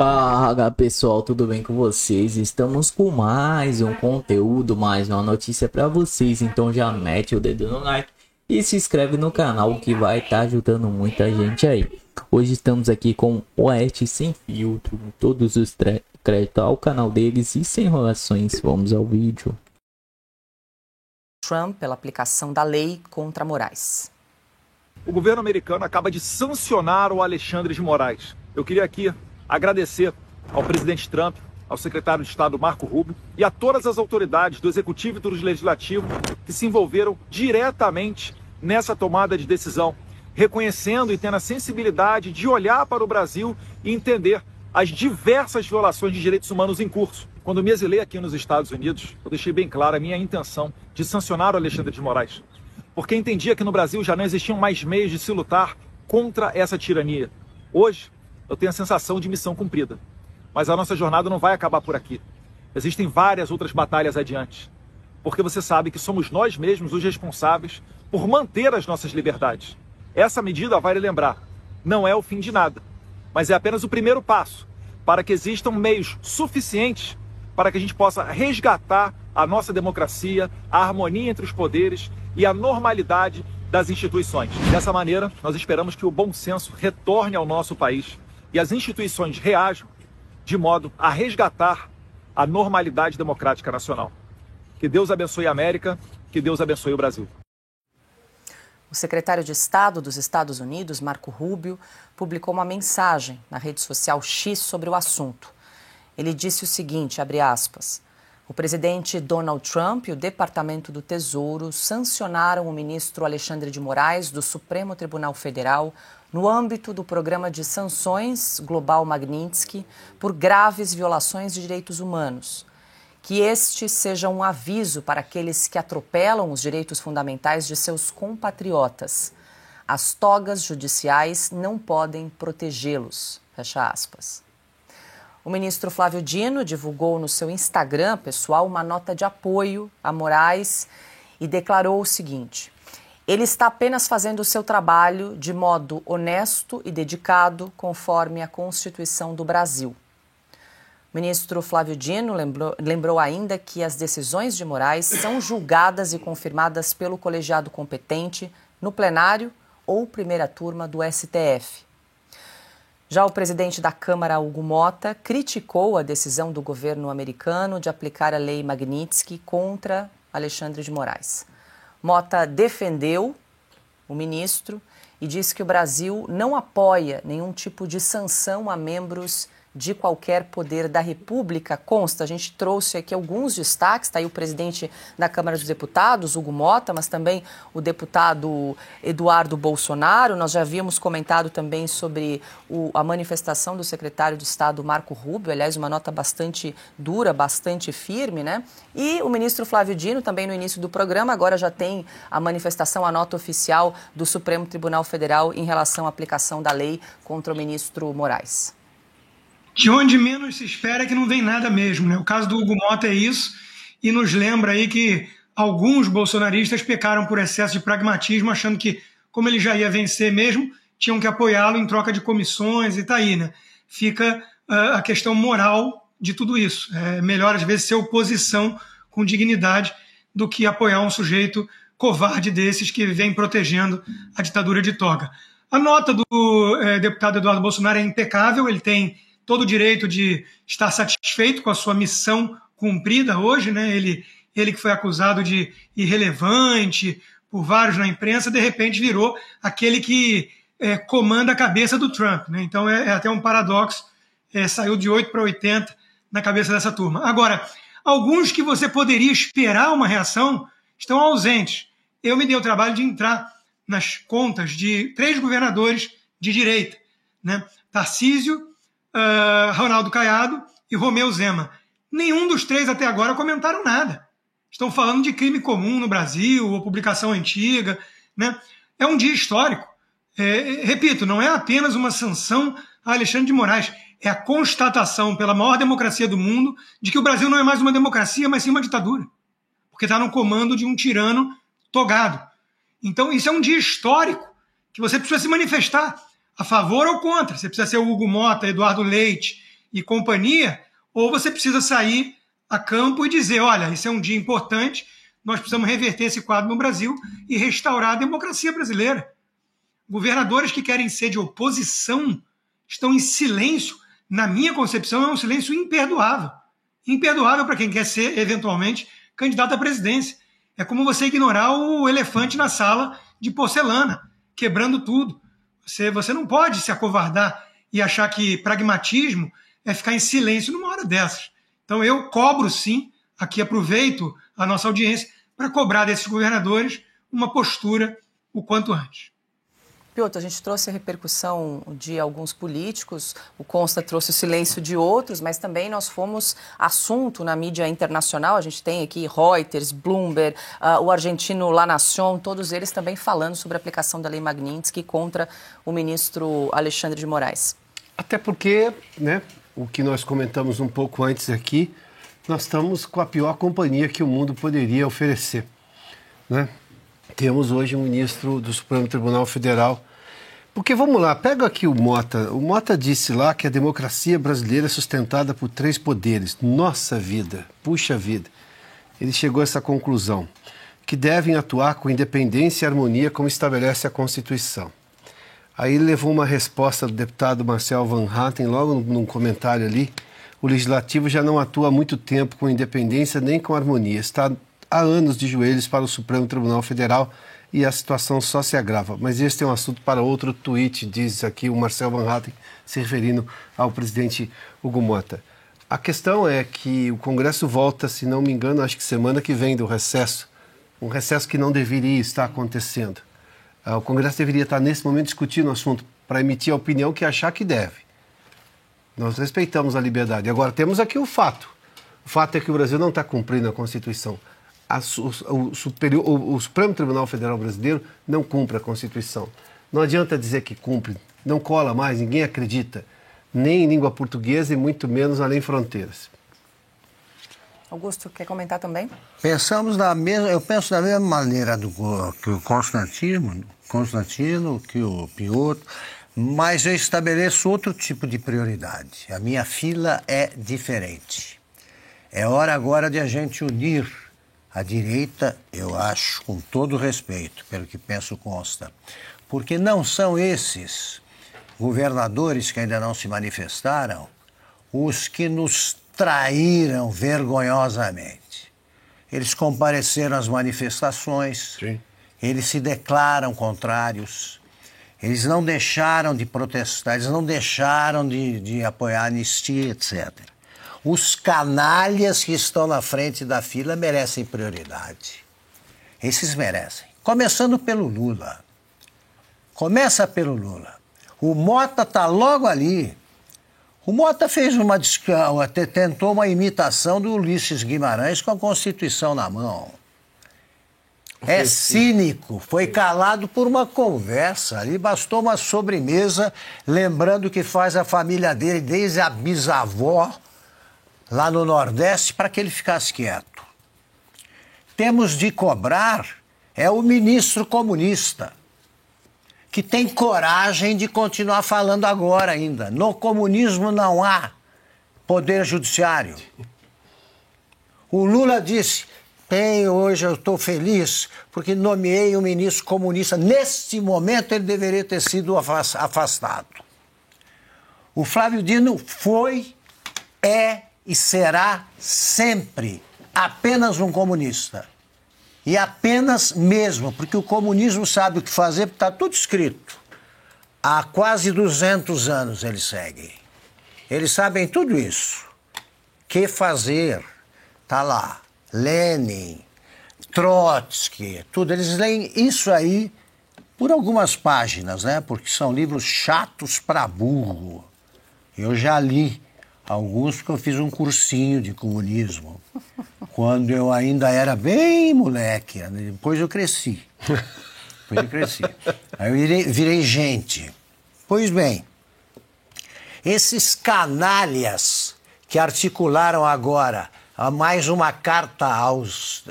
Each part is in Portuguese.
Fala pessoal, tudo bem com vocês? Estamos com mais um conteúdo, mais uma notícia para vocês. Então já mete o dedo no like e se inscreve no canal que vai estar ajudando muita gente aí. Hoje estamos aqui com o Oeste Sem Filtro, todos os créditos ao canal deles e sem enrolações. Vamos ao vídeo. Trump pela aplicação da lei contra Moraes. O governo americano acaba de sancionar o Alexandre de Moraes. Eu queria aqui agradecer ao presidente Trump, ao secretário de Estado Marco Rubio e a todas as autoridades do Executivo e do Legislativo que se envolveram diretamente nessa tomada de decisão, reconhecendo e tendo a sensibilidade de olhar para o Brasil e entender as diversas violações de direitos humanos em curso. Quando me exilei aqui nos Estados Unidos, eu deixei bem clara a minha intenção de sancionar o Alexandre de Moraes, porque entendia que no Brasil já não existiam mais meios de se lutar contra essa tirania. Hoje, eu tenho a sensação de missão cumprida. Mas a nossa jornada não vai acabar por aqui. Existem várias outras batalhas adiante. Porque você sabe que somos nós mesmos os responsáveis por manter as nossas liberdades. Essa medida, vale lembrar, não é o fim de nada, mas é apenas o primeiro passo para que existam meios suficientes para que a gente possa resgatar a nossa democracia, a harmonia entre os poderes e a normalidade das instituições. Dessa maneira, nós esperamos que o bom senso retorne ao nosso país e as instituições reajam de modo a resgatar a normalidade democrática nacional. Que Deus abençoe a América, que Deus abençoe o Brasil. O secretário de Estado dos Estados Unidos, Marco Rubio, publicou uma mensagem na rede social X sobre o assunto. Ele disse o seguinte, abre aspas, o presidente Donald Trump e o Departamento do Tesouro sancionaram o ministro Alexandre de Moraes do Supremo Tribunal Federal no âmbito do programa de sanções global Magnitsky por graves violações de direitos humanos. Que este seja um aviso para aqueles que atropelam os direitos fundamentais de seus compatriotas. As togas judiciais não podem protegê-los. Fecha aspas. O ministro Flávio Dino divulgou no seu Instagram pessoal uma nota de apoio a Moraes e declarou o seguinte: ele está apenas fazendo o seu trabalho de modo honesto e dedicado, conforme a Constituição do Brasil. O ministro Flávio Dino lembrou ainda que as decisões de Moraes são julgadas e confirmadas pelo colegiado competente no plenário ou primeira turma do STF. Já o presidente da Câmara, Hugo Mota, criticou a decisão do governo americano de aplicar a lei Magnitsky contra Alexandre de Moraes. Mota defendeu o ministro e disse que o Brasil não apoia nenhum tipo de sanção a membros de qualquer poder da República. Consta, a gente trouxe aqui alguns destaques, está aí o presidente da Câmara dos Deputados, Hugo Mota, mas também o deputado Eduardo Bolsonaro. Nós já havíamos comentado também sobre a manifestação do secretário de Estado, Marco Rubio, aliás, uma nota bastante dura, bastante firme, né? E o ministro Flávio Dino, também no início do programa, agora já tem a manifestação, a nota oficial do Supremo Tribunal Federal em relação à aplicação da lei contra o ministro Moraes. De onde menos se espera que não vem nada mesmo, né? O caso do Hugo Mota é isso, e nos lembra aí que alguns bolsonaristas pecaram por excesso de pragmatismo, achando que, como ele já ia vencer mesmo, tinham que apoiá-lo em troca de comissões e tá aí, né? Fica a questão moral de tudo isso. É melhor, às vezes, ser oposição com dignidade do que apoiar um sujeito covarde desses que vem protegendo a ditadura de toga. A nota do deputado Eduardo Bolsonaro é impecável, ele tem todo o direito de estar satisfeito com a sua missão cumprida hoje, né? Ele que foi acusado de irrelevante por vários na imprensa, de repente virou aquele que comanda a cabeça do Trump, né? Então é até um paradoxo, saiu de 8 para 80 na cabeça dessa turma. Agora, alguns que você poderia esperar uma reação estão ausentes. Eu me dei o trabalho de entrar nas contas de 3 governadores de direita, né? Tarcísio, Ronaldo Caiado e Romeu Zema. Nenhum dos 3 até agora comentaram nada. Estão falando de crime comum no Brasil, ou publicação antiga, né? É um dia histórico. Repito, não é apenas uma sanção a Alexandre de Moraes, é a constatação pela maior democracia do mundo de que o Brasil não é mais uma democracia, mas sim uma ditadura, porque está no comando de um tirano togado. Então isso é um dia histórico que você precisa se manifestar a favor ou contra. Você precisa ser o Hugo Mota, Eduardo Leite e companhia, ou você precisa sair a campo e dizer, olha, isso é um dia importante, nós precisamos reverter esse quadro no Brasil e restaurar a democracia brasileira. Governadores que querem ser de oposição estão em silêncio. Na minha concepção, é um silêncio imperdoável. Imperdoável para quem quer ser, eventualmente, candidato à presidência. É como você ignorar o elefante na sala de porcelana, quebrando tudo. Você não pode se acovardar e achar que pragmatismo é ficar em silêncio numa hora dessas. Então eu cobro sim, aqui aproveito a nossa audiência para cobrar desses governadores uma postura o quanto antes. Piotr, a gente trouxe a repercussão de alguns políticos, o Consta trouxe o silêncio de outros, mas também nós fomos assunto na mídia internacional. A gente tem aqui Reuters, Bloomberg, o argentino La Nación, todos eles também falando sobre a aplicação da Lei Magnitsky contra o ministro Alexandre de Moraes. Até porque, né, o que nós comentamos um pouco antes aqui, nós estamos com a pior companhia que o mundo poderia oferecer, né? Temos hoje um ministro do Supremo Tribunal Federal. Porque, vamos lá, pega aqui o Mota. O Mota disse lá que a democracia brasileira é sustentada por 3 poderes. Nossa vida, puxa vida. Ele chegou a essa conclusão, que devem atuar com independência e harmonia como estabelece a Constituição. Aí ele levou uma resposta do deputado Marcel Van Hatten, logo num comentário ali. O Legislativo já não atua há muito tempo com independência nem com harmonia. Está há anos de joelhos para o Supremo Tribunal Federal e a situação só se agrava. Mas esse é um assunto para outro tweet, diz aqui o Marcel Van Hatten, se referindo ao presidente Hugo Mota. A questão é que o Congresso volta, se não me engano, acho que semana que vem do recesso, um recesso que não deveria estar acontecendo. O Congresso deveria estar, nesse momento, discutindo o assunto para emitir a opinião que achar que deve. Nós respeitamos a liberdade. Agora, temos aqui o fato. O fato é que o Brasil não está cumprindo a Constituição. O Supremo Tribunal Federal Brasileiro não cumpre a Constituição. Não adianta dizer que cumpre, não cola mais, ninguém acredita, nem em língua portuguesa e muito menos além fronteiras. Augusto, quer comentar também? Eu penso da mesma maneira que o Constantino, que o Piotr, mas eu estabeleço outro tipo de prioridade. A minha fila é diferente. É hora agora de a gente unir a direita, eu acho, com todo respeito, pelo que penso consta, porque não são esses governadores que ainda não se manifestaram os que nos traíram vergonhosamente. Eles compareceram às manifestações, sim, eles se declaram contrários, eles não deixaram de protestar, eles não deixaram de apoiar a anistia, etc. Os canalhas que estão na frente da fila merecem prioridade. Esses merecem. Começando pelo Lula. Começa pelo Lula. O Mota está logo ali. O Mota tentou uma imitação do Ulisses Guimarães com a Constituição na mão. É cínico, foi calado por uma conversa. Ali bastou uma sobremesa, lembrando que faz a família dele desde a bisavó, lá no Nordeste, para que ele ficasse quieto. Temos de cobrar o ministro comunista, que tem coragem de continuar falando agora ainda. No comunismo não há poder judiciário. O Lula disse, hoje eu estou feliz porque nomeei um ministro comunista. Neste momento ele deveria ter sido afastado. O Flávio Dino foi, e será sempre apenas um comunista. E apenas mesmo, porque o comunismo sabe o que fazer, porque está tudo escrito. Há quase 200 anos eles seguem. Eles sabem tudo isso. Que fazer? Está lá. Lenin, Trotsky, tudo. Eles leem isso aí por algumas páginas, né? Porque são livros chatos para burro. Eu já li alguns porque eu fiz um cursinho de comunismo quando eu ainda era bem moleque. Depois eu cresci. Aí eu virei gente. Pois bem, esses canalhas que articularam agora mais uma carta aos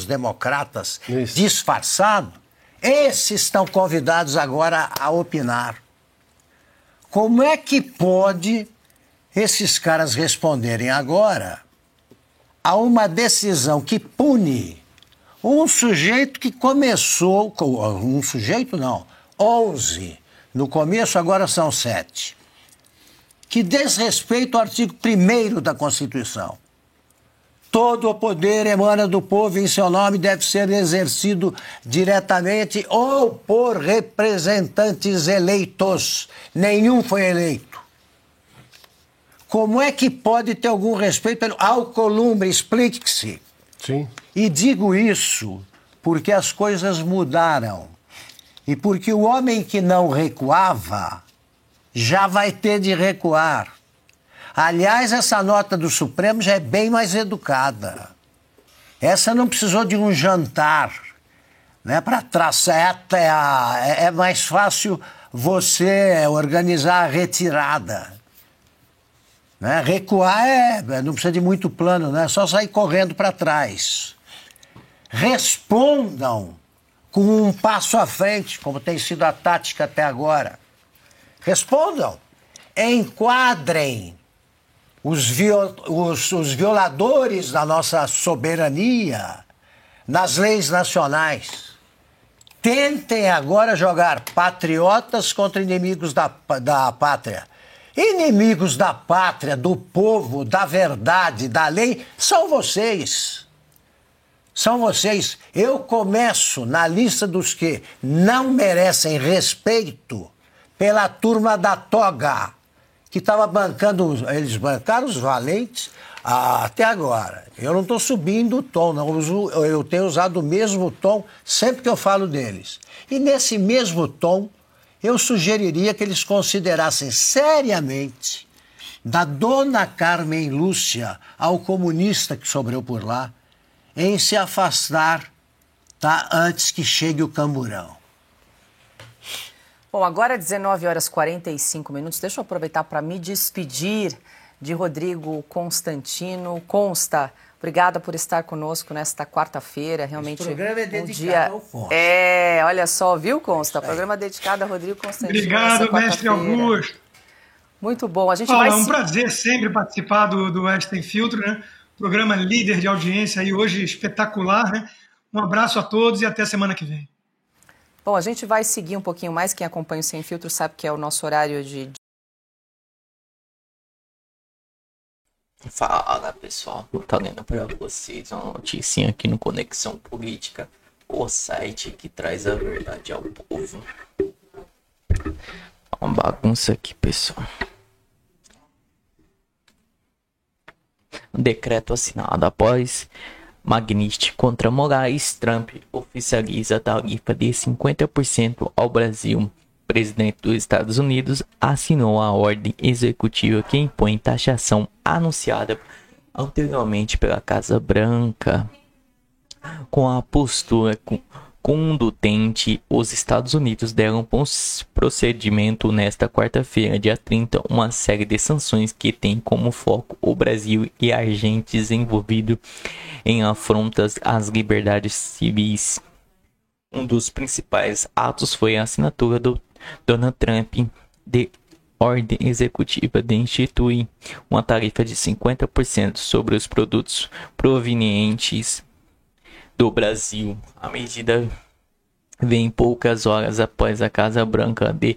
democratas disfarçado, esses estão convidados agora a opinar. Como é que pode esses caras responderem agora a uma decisão que pune um sujeito que começou, 11, no começo agora são 7, que desrespeita o artigo 1º da Constituição. Todo o poder emana do povo e em seu nome deve ser exercido diretamente ou por representantes eleitos. Nenhum foi eleito. Como é que pode ter algum respeito pelo Alcolumbre? Explique-se. Sim. E digo isso porque as coisas mudaram. E porque o homem que não recuava já vai ter de recuar. Aliás, essa nota do Supremo já é bem mais educada. Essa não precisou de um jantar, né, para traçar. É mais fácil você organizar a retirada. Né? Recuar não precisa de muito plano, né? É só sair correndo para trás. Respondam com um passo à frente, como tem sido a tática até agora. Respondam. Enquadrem os violadores da nossa soberania nas leis nacionais. Tentem agora jogar patriotas contra inimigos da pátria. Inimigos da pátria, do povo, da verdade, da lei, são vocês. São vocês. Eu começo na lista dos que não merecem respeito pela turma da toga, que estava bancando, eles bancaram os valentes até agora. Eu não estou subindo o tom, não. Eu tenho usado o mesmo tom sempre que eu falo deles. E nesse mesmo tom, eu sugeriria que eles considerassem seriamente, da dona Carmen Lúcia ao comunista que sobrou por lá, em se afastar, tá, antes que chegue o camburão. Bom, agora 19h45. Deixa eu aproveitar para me despedir de Rodrigo Constantino. Consta, obrigada por estar conosco nesta quarta-feira. Realmente, esse programa é dedicado ao Consta. Olha só, viu, Consta? Programa dedicado a Rodrigo Constantino. Obrigado, mestre Augusto. Muito bom. A gente Paula, vai... É um prazer sempre participar do Esta Sem Filtro, né? Programa líder de audiência aí hoje espetacular, né? Um abraço a todos e até semana que vem. Bom, a gente vai seguir um pouquinho mais. Quem acompanha o Sem Filtro sabe que é o nosso horário de... Fala, pessoal, tô trazendo para vocês uma notícia aqui no Conexão Política, o site que traz a verdade ao povo. Uma bagunça aqui, pessoal. Um decreto assinado após Magnitsky contra Moraes, Trump oficializa tarifa de 50% ao Brasil. O presidente dos Estados Unidos assinou a ordem executiva que impõe taxação anunciada anteriormente pela Casa Branca. Com a postura condutente, os Estados Unidos deram procedimento nesta quarta-feira, dia 30, uma série de sanções que tem como foco o Brasil e agentes envolvidos em afrontas às liberdades civis. Um dos principais atos foi a assinatura do Donald Trump de ordem executiva de instituir uma tarifa de 50% sobre os produtos provenientes do Brasil. A medida vem poucas horas após a Casa Branca ter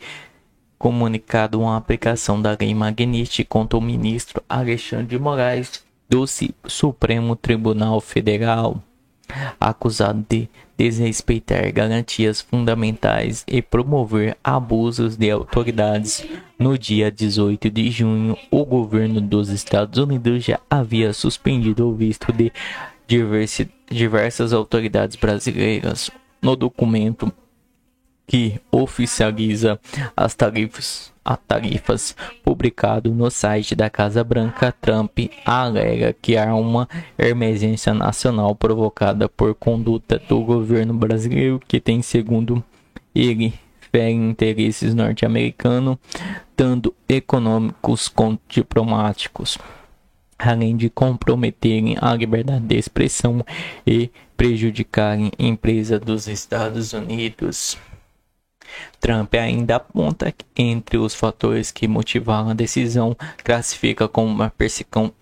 comunicado uma aplicação da lei Magnitsky contra o ministro Alexandre de Moraes do Supremo Tribunal Federal, acusado de desrespeitar garantias fundamentais e promover abusos de autoridades. No dia 18 de junho, o governo dos Estados Unidos já havia suspendido o visto de diversas autoridades brasileiras. No documento que oficializa as tarifas publicado no site da Casa Branca, Trump alega que há uma emergência nacional provocada por conduta do governo brasileiro que tem, segundo ele, fere interesses norte-americanos, tanto econômicos quanto diplomáticos, além de comprometerem a liberdade de expressão e prejudicarem empresas dos Estados Unidos. Trump ainda aponta que entre os fatores que motivaram a decisão, classifica como uma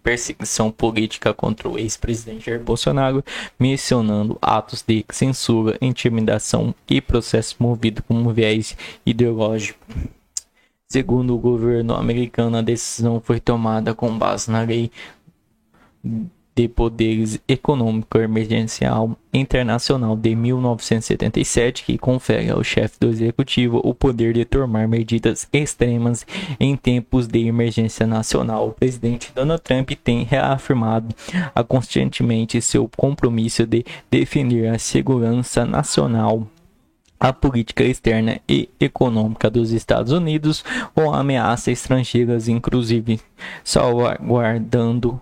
perseguição política contra o ex-presidente Jair Bolsonaro, mencionando atos de censura, intimidação e processos movidos com um viés ideológico. Segundo o governo americano, a decisão foi tomada com base na lei de Poderes Econômico Emergencial Internacional de 1977, que confere ao chefe do executivo o poder de tomar medidas extremas em tempos de emergência nacional. O presidente Donald Trump tem reafirmado constantemente seu compromisso de defender a segurança nacional, a política externa e econômica dos Estados Unidos ou ameaças estrangeiras, inclusive salvaguardando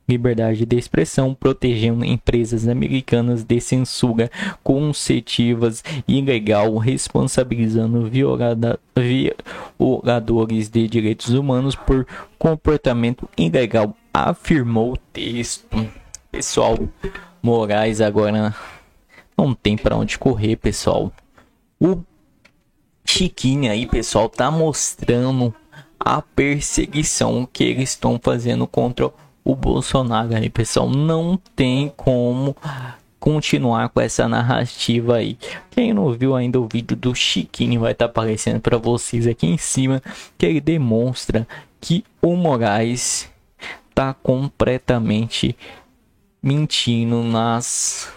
liberdade de expressão, protegendo empresas americanas de censura coercitivas e ilegal, responsabilizando violadores de direitos humanos por comportamento ilegal, afirmou o texto. Pessoal, Moraes agora não tem para onde correr, pessoal. O Chiquinho aí, pessoal, tá mostrando a perseguição que eles estão fazendo contra o Bolsonaro aí, pessoal. Não tem como continuar com essa narrativa aí. Quem não viu ainda o vídeo do Chiquinho vai estar aparecendo para vocês aqui em cima, que ele demonstra que o Moraes tá completamente mentindo nos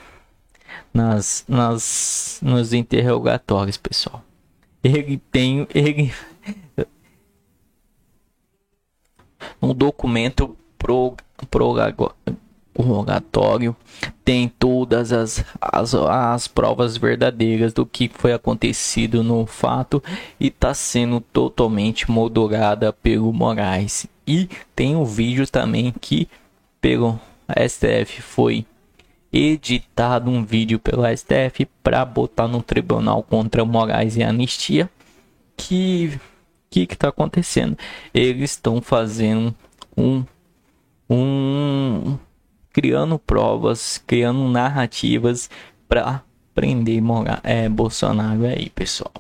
interrogatórios, pessoal. Um documento prorrogatório tem todas as provas verdadeiras do que foi acontecido no fato e está sendo totalmente moldurada pelo Moraes. E tem um vídeo também que pelo STF foi editado, um vídeo pelo STF para botar no tribunal contra Moraes e anistia. Que está acontecendo? Eles estão fazendo criando provas, criando narrativas para prender Bolsonaro aí, pessoal.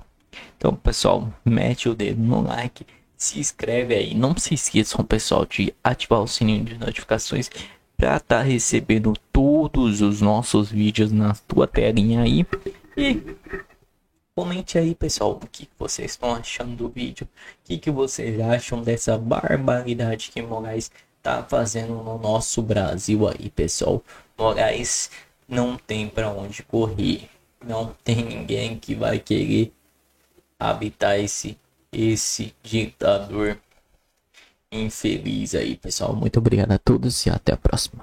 Então, pessoal, mete o dedo no like, se inscreve aí, não se esqueçam, pessoal, de ativar o sininho de notificações para estar recebendo todos os nossos vídeos na tua telinha aí. E comente aí, pessoal, o que vocês estão achando do vídeo, o que vocês acham dessa barbaridade que Moraes tá fazendo no nosso Brasil aí, pessoal. Moraes não tem para onde correr, não tem ninguém que vai querer habitar esse ditador infeliz aí, pessoal. Muito obrigado a todos e até a próxima.